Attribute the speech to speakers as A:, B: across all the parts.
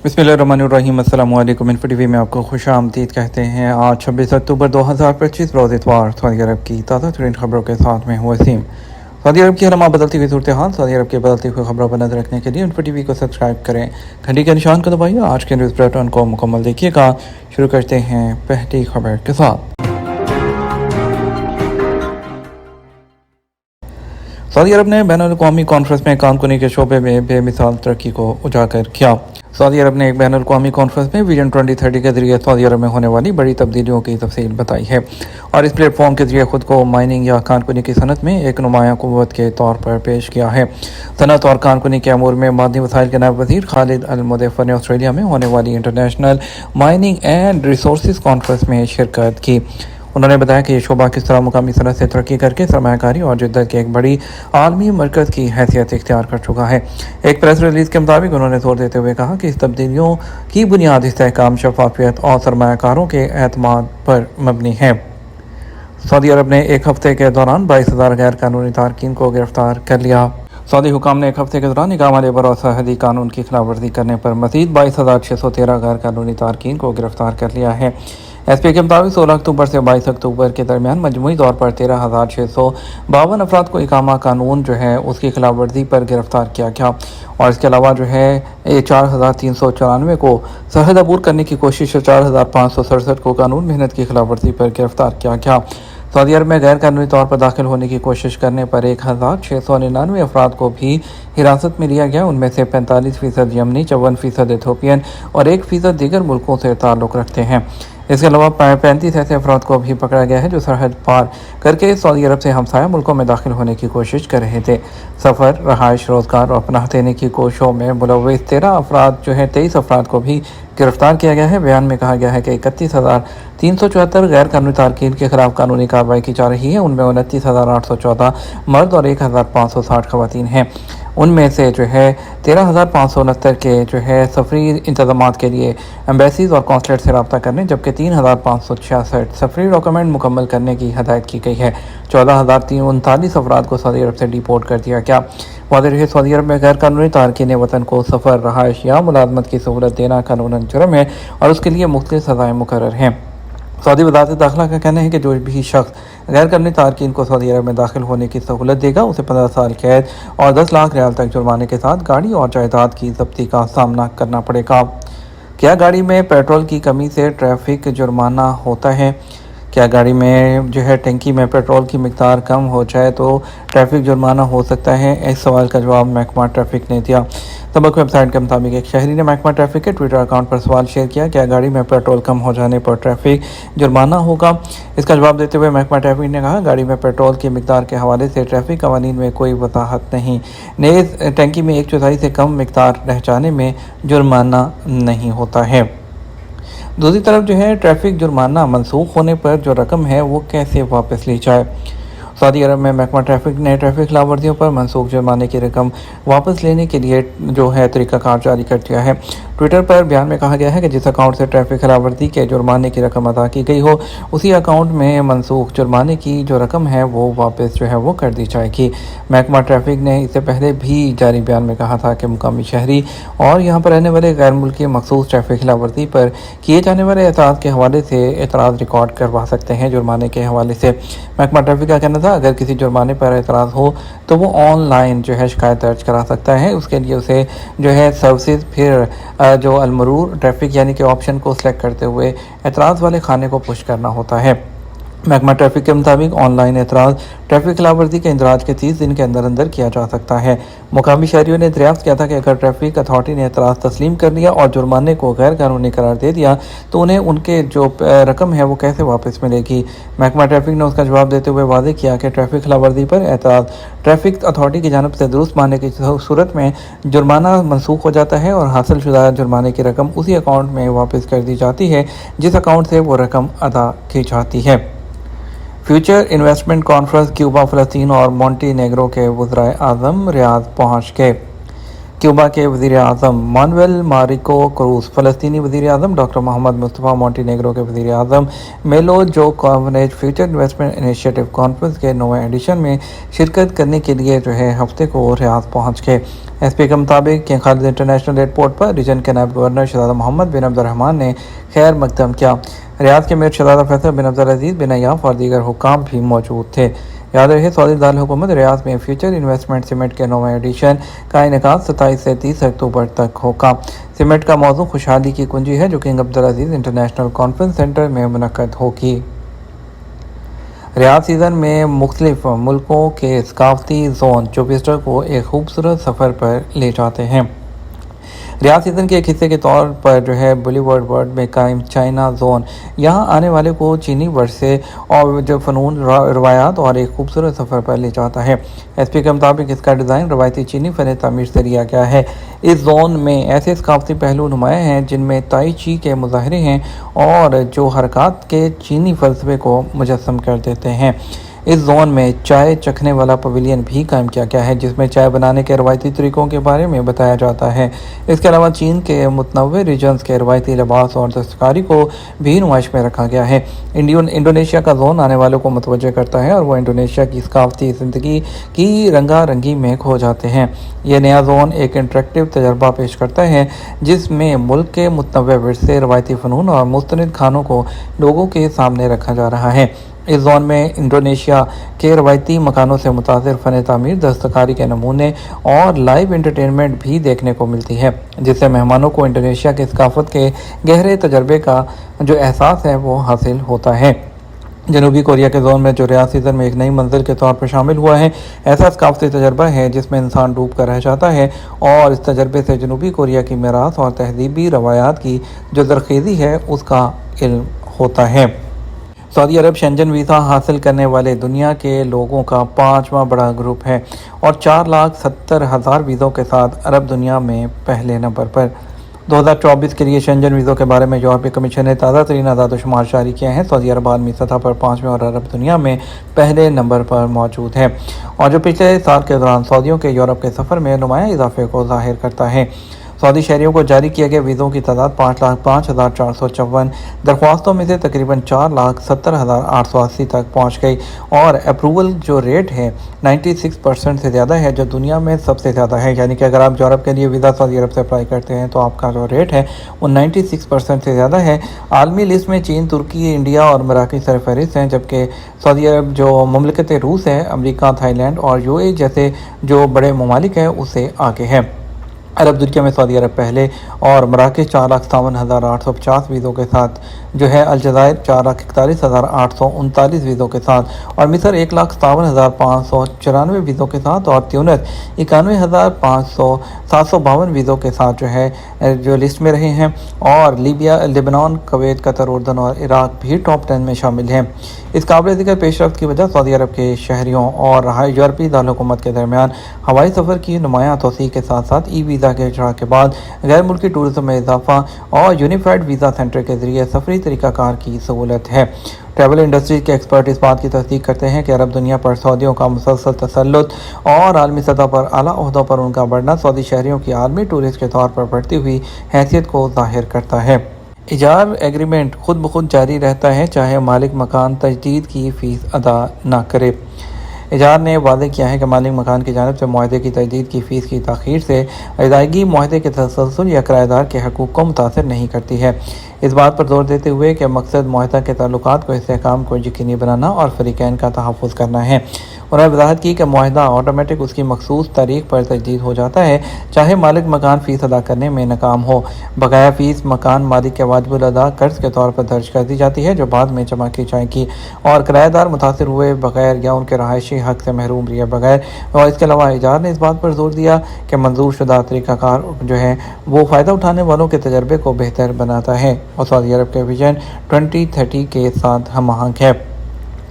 A: बिस्मिल्लाहिर्रहमानिर्रहीम। अस्सलामु अलैकुम। इन्फो टीवी में आपको खुश आमदीद कहते हैं। आज 26 अक्टूबर 2025 रोज़ इतवार। सऊदी अरब की ताज़ा तरीन खबरों के साथ में हूँ वसीम। सऊदी अरब की हर माह बदलती हुई सूरत हाल, सऊदी अरब की बदलती हुई खबरों पर नजर रखने के लिए इन्फो टीवी को सब्सक्राइब करें, घंटी के निशान को दबाइए। आज के न्यूज़ बुलेटिन को मुकम्मल देखिएगा। शुरू करते हैं पहली खबर के साथ। सऊदी अरब ने बैनुल-अक़वामी कॉन्फ्रेंस में कारकुनी के शोबे में बेमिसाल तरक्की को उजागर किया। सऊदी अरब ने एक बैनुल-अक़वामी कॉन्फ्रेंस में विजन 2030 के जरिए सऊदी अरब में होने वाली बड़ी तब्दीलियों की तफसील बताई है और इस प्लेटफॉर्म के जरिए खुद को माइनिंग या कारकुनी की सनत में एक नुमाया क़ुव्वत के तौर पर पेश किया है। सनत और कारकुनी के अमूर में मादनी वसाइल के नायब वज़ीर खालिद अल-मुदफ़्फ़र ने ऑस्ट्रेलिया में होने वाली international mining and resources conference में शिरकत की। उन्होंने बताया कि ये शोबा किस तरह मुकामी सनत से तरक्की करके सरमायाकारी और जिद्दत के एक बड़ी आलमी मरकज़ की हैसियत इख्तियार कर चुका है। एक प्रेस रिलीज़ के मुताबिक उन्होंने जोर देते हुए कहा कि इस तब्दीलियों की बुनियाद इस्तेहकाम, शफाफियत और सरमायाकारों के एतमाद पर मबनी है। सऊदी अरब ने एक हफ्ते के दौरान 22,000 गैर कानूनी तारकीन को गिरफ्तार कर लिया। सऊदी हुकाम ने एक हफ्ते के दौरान इकामा लेबर और सरहदी कानून की खिलाफ वर्जी करने पर मज़ीद 22,613 गैर कानूनी तारकीन को गिरफ्तार कर लिया है। एसपी के मुताबिक 16 अक्टूबर से 22 अक्टूबर के दरमियान मजमूई तौर पर 13,652 अफराद को इकामा कानून उसकी खिलाफ वर्जी पर गिरफ्तार किया गया और इसके अलावा 4,394 को सरहद अबूर करने की कोशिश और 4,567 को कानून मेहनत की खिलाफ वर्जी पर गिरफ्तार किया गया। सऊदी अरब में गैर कानूनी तौर पर दाखिल होने की कोशिश करने पर 1,699 अफराद को भी हिरासत में लिया गया। उनमें से 45% यमनी, 54% इथोपियन और 1% दीगर मुल्कों से ताल्लुक़ रखते हैं। इसके अलावा 35 ऐसे अफराद को भी पकड़ा गया है जो सरहद पार करके सऊदी अरब से हमसाया मुल्कों में दाखिल होने की कोशिश कर रहे थे। सफ़र, रहाइश, रोज़गार और पनाह देने की कोशिशों में मुलव्विस 23 अफराद को भी गिरफ्तार किया गया है। बयान में कहा गया है कि 31,374 गैर कानूनी तारकीन के खिलाफ कानूनी कार्रवाई की जा रही है। उनमें 29,814 मर्द और 1,560 खवातीन हैं। उनमें से 13,569 के सफरी इंतजामात के लिए एम्बेसीज और कौंसलेट से रब्ता करने, जबकि 3,566 सफरी डॉक्यूमेंट मुकम्मल करने की हदायत की गई है। 14,339 अफराद को सऊदी अरब से डिपोर्ट कर दिया गया। वाज़ेह रहे, सऊदी अरब में गैर कानूनी तारकीन वतन को सफ़र, रहाइश या मुलाजमत की सहूलत देना कानूनन जुर्म है और उसके लिए मुख्तलिफ सज़ाएँ मुकर्रर हैं। सऊदी वज़ारत दाखिला का कहना है कि जो भी शख्स गैर कानूनी तारकीन को सऊदी अरब में दाखिल होने की सहूलत देगा उसे 15 साल कैद और 10 लाख रियाल तक जुर्माने के साथ गाड़ी और जायदाद की ज़ब्ती का सामना करना पड़ेगा। क्या गाड़ी में पेट्रोल की कमी से ट्रैफिक जुर्माना होता है? क्या गाड़ी में टंकी में पेट्रोल की मिकदार कम हो जाए तो ट्रैफिक जुर्माना हो सकता है? इस सवाल का जवाब महकमा ट्रैफिक ने दिया। सबक वेबसाइट के मुताबिक एक शहरी ने महकमा ट्रैफिक के ट्विटर अकाउंट पर सवाल शेयर किया, क्या गाड़ी में पेट्रोल कम हो जाने पर ट्रैफिक जुर्माना होगा? इसका जवाब देते हुए महकमा ट्रैफिक ने कहा, गाड़ी में पेट्रोल की मिकदार के हवाले से ट्रैफिक कवानीन में कोई वजाहत नहीं। नेज़ टंकी में 1/4 से कम मिकदार रह जाने में जुर्माना नहीं होता है। दूसरी तरफ ट्रैफिक जुर्माना मनसूख होने पर जो रकम है वो कैसे वापस ली जाए? सऊदी अरब में महकमा ट्रैफिक ने ट्रैफिक खिलाफ वर्जियों पर मनसूख जुर्माने की रकम वापस लेने के लिए तरीक़ाकार जारी कर दिया है। ट्विटर पर बयान में कहा गया है कि जिस अकाउंट से ट्रैफिक खिलाफ वर्जी के जुर्माने की रकम अदा की गई हो उसी अकाउंट में मनसूख जुर्माने की जो रकम है वो वापस वो कर दी जाएगी। महकमा ट्रैफिक ने इससे पहले भी जारी बयान में कहा था कि मुकामी शहरी और यहाँ पर रहने वाले गैर मुल्की मखसूस ट्रैफिक खिलाफ वर्जी पर किए जाने वाले एतराज़ के हवाले से एतराज़ रिकॉर्ड करवा सकते हैं। जुर्माने के हवाले से महकमा ट्रैफिक का कहना था, अगर किसी जुर्माने पर एतराज़ हो तो वो ऑनलाइन शिकायत दर्ज करा सकता है। उसके लिए उसे सर्विसेज फिर जो अलमरूर ट्रैफिक यानी कि ऑप्शन को सिलेक्ट करते हुए एतराज़ वाले खाने को पुश करना होता है। महकमा ट्रैफिक के मुताबिक ऑनलाइन एतराज़ ट्रैफिक खिलाफ वर्जी के इंदराज के 30 दिन के अंदर अंदर किया जा सकता है। मुकामी शहरियों ने दरियाफ्त किया था कि अगर ट्रैफिक अथॉरिटी ने एतराज़ तस्लीम कर लिया और जुर्माने को गैर कानूनी करार दे दिया तो उन्हें उनके जो रकम है वो कैसे वापस मिलेगी। महकमा ट्रैफिक ने उसका जवाब देते हुए वाज़ेह किया कि ट्रैफिक खिलाफ वर्जी पर एतराज़ ट्रैफिक अथॉरिटी की जानिब से दुरुस्त मानने की सूरत में जुर्माना मनसूख हो जाता है और हासिल शुदा जुर्माने की रकम उसी अकाउंट में वापस कर दी जाती है जिस अकाउंट से वो रकम अदा की जाती है। फ्यूचर इन्वेस्टमेंट कॉन्फ्रेंस क्यूबा, फ़लस्तीन और मोंटेनेग्रो के वज़राए आज़म रियाद पहुँच गए। क्यूबा के वज़ीर आज़म मानुएल मारिको क्रूज, फ़लस्तीनी वज़ीर आज़म डॉक्टर मोहम्मद मुस्तफ़ा, मॉन्टीनेग्रो के वज़ीर आज़म मेलो जो कॉर्नेज फ्यूचर इन्वेस्टमेंट इनिशिएटिव कॉन्फ्रेंस के 9वें एडिशन में शिरकत करने के लिए हफ्ते को रियाद पहुँच गए। एसपी के मुताबिक किंग खालिद इंटरनेशनल एयरपोर्ट पर रीजन के नायब गवर्नर शहजादा मोहम्मद बिन अब्दुर्रहमान ने खैर मकदम किया। रियाद के मीर शहजादा फैसल बिन अब्दुल अजीज़ बिन नयाफ और दीगर हुक्काम भी मौजूद थे। याद रहे, सऊदी दारुल हुकूमत रियाद में फ्यूचर इन्वेस्टमेंट समिट के 9वें एडिशन का इनेकाद 27 से 30 अक्टूबर तक होगा। समिट का मौजू खुशहाली की कुंजी है, जो किंग अब्दुल अजीज़ इंटरनेशनल कॉन्फ्रेंस सेंटर में मुनक्कद होगी। रियाद सीज़न में मुख्तलिफ मुल्कों के सकाफती जोन जो विजिटर को एक खूबसूरत सफ़र पर ले जाते हैं। रियाद सीज़न के एक हिस्से के तौर पर बॉलीवुड वर्ल्ड में कायम चाइना जोन यहाँ आने वाले को चीनी वर्षे और फ़नून रवायात और एक खूबसूरत सफ़र पर ले जाता है। एसपी के मुताबिक इसका डिज़ाइन रवायती चीनी फ़न तामीर से लिया गया है। इस जोन में ऐसे सकाफती पहलू नुमायाँ हैं जिनमें ताई ची के मुजाहरे हैं और जो हरकत के चीनी फ़लसफ़े को मुजस्सम कर देते हैं। इस जोन में चाय चखने वाला पवेलियन भी कायम किया गया है, जिसमें चाय बनाने के रवायती तरीक़ों के बारे में बताया जाता है। इसके अलावा चीन के मुतनव्वे रीजन्स के रवायती लिबास और दस्तकारी को भी नुमाइश में रखा गया है। इंडोनेशिया का जोन आने वालों को मुतवज्जे करता है और वह इंडोनेशिया की सकाफती ज़िंदगी की रंगारंगी में खो जाते हैं। यह नया जोन एक इंटरेक्टिव तजर्बा पेश करता है, जिसमें मुल्क के मुतनव्वे विरसे, रवायती फ़नून और मुस्तनिद खानों को लोगों के सामने रखा जा रहा है। इस जोन में इंडोनेशिया के रवायती मकानों से मुतासिर फ़न तामीर, दस्तकारी के नमूने और लाइव एंटरटेनमेंट भी देखने को मिलती है, जिससे मेहमानों को इंडोनेशिया की सकाफत के गहरे तजर्बे का जो एहसास है वो हासिल होता है। जनूबी कोरिया के जोन में जो रियाद सीज़न में एक नई मंजिल के तौर पर शामिल हुआ है, ऐसा सकाफती तजर्बा है जिसमें इंसान डूब कर रह जाता है और इस तजर्बे से जनूबी कोरिया की मीरास और तहजीबी रवायात की जो दरखेज़ी है उसका इल्म होता है। सऊदी अरब शेंजन वीज़ा हासिल करने वाले दुनिया के लोगों का 5वां बड़ा ग्रुप है और 4,70,000 वीज़ों के साथ अरब दुनिया में पहले नंबर पर। 2024 के लिए शेंजन वीज़ों के बारे में यूरोपीय कमीशन ने ताज़ा तरीन आदाद-ओ-शुमार जारी किए हैं। सऊदी अरब आलमी सतह पर 5वें और अरब दुनिया में पहले नंबर पर मौजूद है और जो पिछले साल के दौरान सऊदियों के यूरोप के सफ़र में नुमायाँ इजाफे को ज़ाहिर करता है। सऊदी शहरियों को जारी किए गए वीज़ों की तादाद 5,05,454 दरख्वास्तों में से तकरीबन 4,70,880 तक पहुंच गई और अप्रूवल जो रेट है 96% से ज़्यादा है, जो दुनिया में सबसे ज़्यादा है। यानी कि अगर आप यूरोप के लिए वीज़ा सऊदी अरब से अप्लाई करते हैं तो आपका जो रेट है वो 96% से ज़्यादा है। आलमी लिस्ट में चीन, तुर्की, इंडिया और मराकज़ी सरफहरिस्त हैं, जबकि सऊदी अरब जो मुमलिकत रूस है, अमरीका, थाईलैंड और यूएई जैसे जो बड़े ममालिक हैं उससे आगे है। अरब दुनिया में सऊदी अरब पहले और मराकश 4,57,850 वीज़ों के साथ अलजज़ायर 4,41,839 वीज़ों के साथ और मिस्र 1,57,594 वीज़ों के साथ और ट्यूनिस 91,752 वीज़ों के साथ जो लिस्ट में रहे हैं और लीबिया, लेबनान, कुवैत, कतर, उर्दन और इराक भी टॉप 10 में शामिल हैं। इस काबिल ज़िक्र पेशरफ्त की वजह सऊदी अरब के शहरियों और यूरोपीय दारुल हुकूमत के दरमियान हवाई सफ़र की नुमायाँ तोसी के साथ साथ ई वीज़ा के इजरा के बाद गैर मुल्की टूरिज्म में इजाफा और यूनिफाइड वीज़ा सेंटर के ज़रिए सफरी तरीक़ाकार की सहूलत है। ट्रैवल इंडस्ट्री के एक्सपर्ट इस बात की तस्दीक करते हैं कि अरब दुनिया पर सऊदियों का मुसलसल तसल्लुत और आलमी सतह पर आला ओहदों पर उनका बढ़ना सऊदी शहरियों की आलमी टूरिस्ट के तौर पर बढ़ती हुई हैसियत को ज़ाहिर करता है। इजार एग्रीमेंट खुद ब खुद जारी रहता है, चाहे मालिक मकान तजदीद की फ़ीस अदा न करे। इजार ने वादे किया है कि मालिक मकान की जानिब से मुआहदे की तजदीद की फ़ीस की ताख़ीर से अदायगी मुआहदे के तसलसल या किराएदार के हकूक़ को मुतासर नहीं करती है। इस बात पर जोर देते हुए कि मकसद मुआहदा के ताल्लुकात को इस्तेहकाम को यकीनी बनाना और फ़रीक़ैन का तहफ़्फ़ुज़ करना है। उन्होंने वज़ाहत की कि मुआहदा ऑटोमेटिक उसकी मखसूस तारीख पर तजदीद हो जाता है, चाहे मालिक मकान फ़ीस अदा करने में नाकाम हो। बकाया फ़ीस मकान मालिक के वाजिबुल अदा कर्ज के तौर पर दर्ज कर दी जाती है, जो बाद में जमा की जाएगी और किराएदार मुतासिर हुए बगैर या उनके रहायशी हक़ से महरूम रहे बगैर। और इसके अलावा इजार ने इस बात पर जोर दिया कि मंजूर शुदा तरीक़ाकार वो फ़ायदा उठाने वालों के तजर्बे को बेहतर बनाता है और सऊदी अरब के विजन 2030 के साथ हम आहंग है।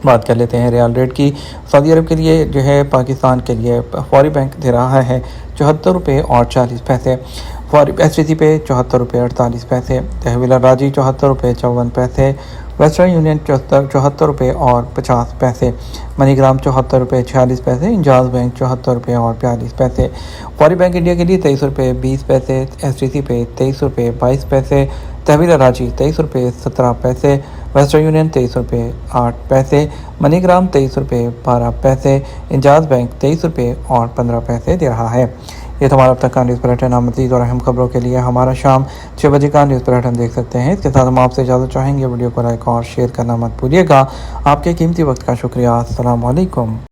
A: बात कर लेते हैं रियाल रेट की। सऊदी अरब के लिए पाकिस्तान के लिए फौरी बैंक दे रहा है 74 रुपये और 40 पैसे, फौरी STC पे 74 रुपये 48 पैसे, तहवील राजी 74 रुपये 54 पैसे, वेस्टर्न यूनियन 74 रुपये और 50 पैसे, मनीग्राम 74 रुपये 46 पैसे, इंजाज बैंक 74 रुपये और 42 पैसे, फौरी बैंक इंडिया के लिए 23 रुपये 20 पैसे, STC पे 23 रुपये 22 पैसे, तहवील रांची 23 रुपये 17 पैसे, वेस्टर्न यूनियन 23 रुपये 8 पैसे, मनीग्राम 23 रुपये 12 पैसे, इंजाज बैंक 23 रुपये और 15 पैसे दे रहा है। ये तो हमारा अब तक का न्यूज़ बुलेटिन। मज़ीद और अहम खबरों के लिए हमारा शाम 6 बजे का न्यूज़ बुलेटिन देख सकते हैं। इसके साथ हम आपसे इजाज़त चाहेंगे। वीडियो को लाइक और शेयर करना मत भूलिएगा। आपके कीमती वक्त का शुक्रिया। अस्सलाम वालेकुम।